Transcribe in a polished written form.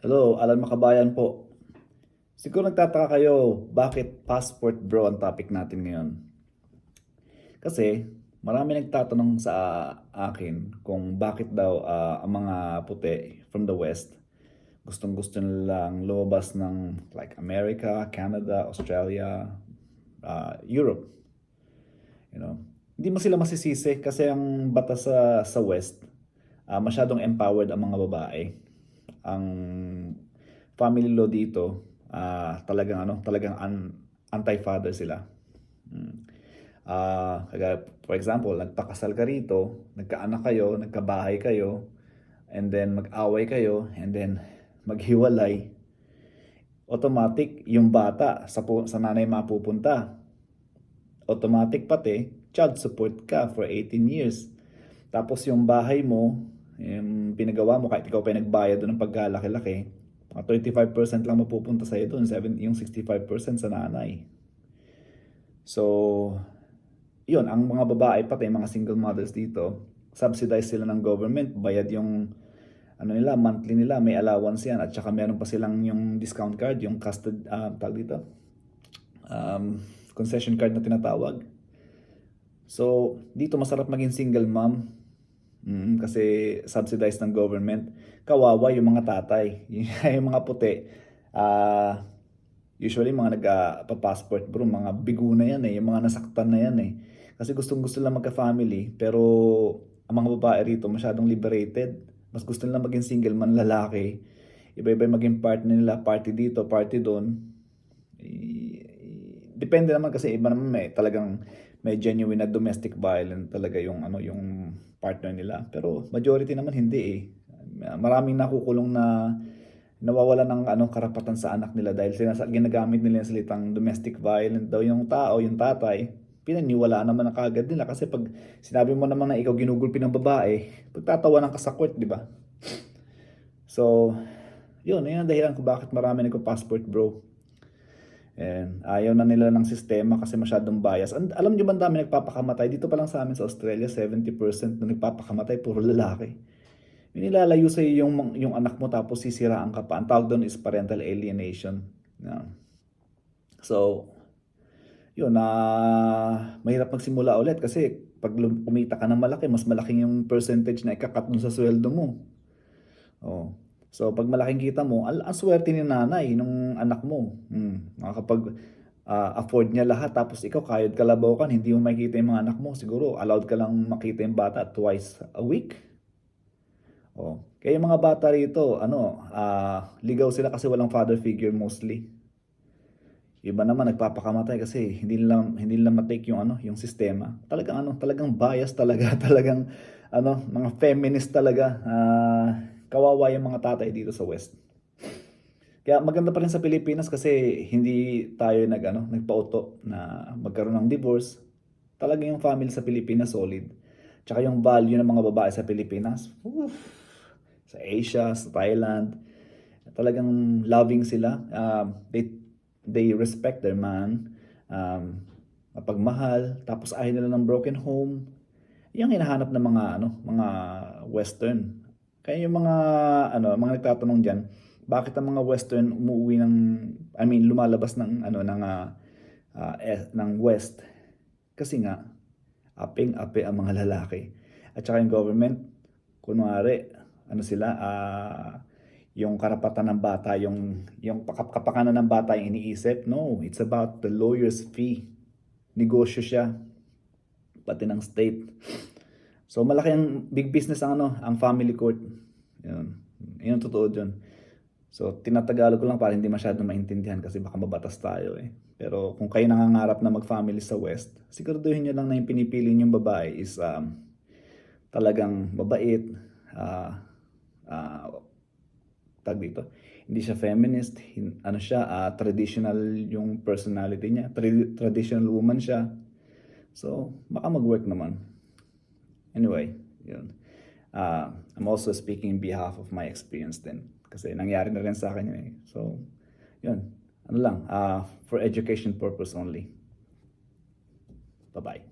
Hello, Alan Makabayan po. Siguro nagtataka kayo, bakit passport bro ang topic natin ngayon? Kasi marami nagtatanong sa akin kung bakit daw ang mga puti from the West gustong-gusto nilang lumabas ng like America, Canada, Australia, Europe. You know, hindi mo sila masisisi kasi ang batas sa West, masyadong empowered ang mga babae. Ang family law dito, talagang anti-father sila. Mm. For example, nagpakasal ka rito, nagkaanak kayo, nagkabahay kayo, and then mag-away kayo, and then maghiwalay. Automatic, yung bata sa nanay mapupunta. Automatic pati, child support ka for 18 years. Tapos yung bahay mo, yung pinagawa mo, kahit ikaw pa yung nagbayad doon ng pagkalaki-laki, mga 35% lang mapupunta sa'yo doon, yung 65% sa nanay. So, yun, ang mga babae pati mga single mothers dito, subsidized sila ng government, bayad yung monthly nila, may allowance yan, at saka meron pa silang yung discount card, yung concession card na tinatawag. So, dito masarap maging single mom, kasi subsidized ng government. Kawawa yung mga tatay, yung mga puti. Usually mga nagpa-passport bro, mga bigo na yan yung mga nasaktan na yan Kasi gustong-gusto lang magka-family, pero ang mga babae rito masyadong liberated. Mas gusto nila maging single man lalaki. Iba-iba yung maging partner nila, party dito, party doon. Depende naman kasi iba naman may genuine na domestic violence talaga yung partner nila. Pero majority naman hindi Maraming nakukulong na nawawalan ng karapatan sa anak nila dahil ginagamit nila yung salitang domestic violence daw yung tao, yung tatay. Pinaniwala naman na kagad nila kasi pag sinabi mo naman na ikaw ginugulpi ng babae, pagtatawanan ka sa court, di ba? So, yun ang dahilan kung bakit marami nagpa-passport bro. And ayaw na nila ng sistema kasi masyadong bias. And alam niyo ba ang dami nagpapakamatay? Dito pa lang sa amin sa Australia, 70% na nagpapakamatay puro lalaki. Nilalayo sa iyo yung anak mo tapos sisiraan ka pa. Ang tawag doon is parental alienation. Yeah. So, yun mahirap magsimula ulit kasi pag kumita ka ng malaki, mas malaking yung percentage na ikakat dun sa sweldo mo. Oh. So, pag malaking kita mo, ang swerte ni nanay nung anak mo. Makakapag afford niya lahat tapos ikaw kayod kalabaw ka, hindi mo makikita yung mga anak mo. Siguro, allowed ka lang makita yung bata twice a week. Oh. Kaya yung mga bata rito, ligaw sila kasi walang father figure mostly. Iba naman nagpapakamatay kasi hindi nila matake yung sistema. Talagang bias talaga, talagang mga feminist talaga. Kawawa yung mga tatay dito sa West. Kaya maganda pa rin sa Pilipinas kasi hindi tayo nagpauto na magkaroon ng divorce. Talaga yung family sa Pilipinas solid. Tsaka yung value ng mga babae sa Pilipinas, sa Asia, sa Thailand, talagang loving sila. They respect their man, mapagmahal, tapos ayaw nila ng broken home. Yung hinahanap ng mga Western. Kaya yung mga nagtatanong diyan, bakit ang mga Western lumalabas ng West? Kasi nga aping-api ang mga lalaki. At saka yung government, kunwari, yung karapatan ng bata, yung kapakanan ng bata yung iniisip. No, it's about the lawyer's fee. Negosyo siya, pati ng state. So malaki ang big business ang family court. Yun ang totoo dyan. So tinatagalog ko lang para hindi masyadong maintindihan kasi baka mabatas tayo Pero kung kayo nangangarap na mag-family sa West, siguraduhin nyo lang na yung pinipili yung babae is talagang mabait, tag dito. Hindi siya feminist, traditional yung personality niya, traditional woman siya. So, baka mag-work naman. Anyway, yun. I'm also speaking in behalf of my experience din. Kasi nangyari na rin sa akin yun So, yun. For education purpose only. Bye-bye.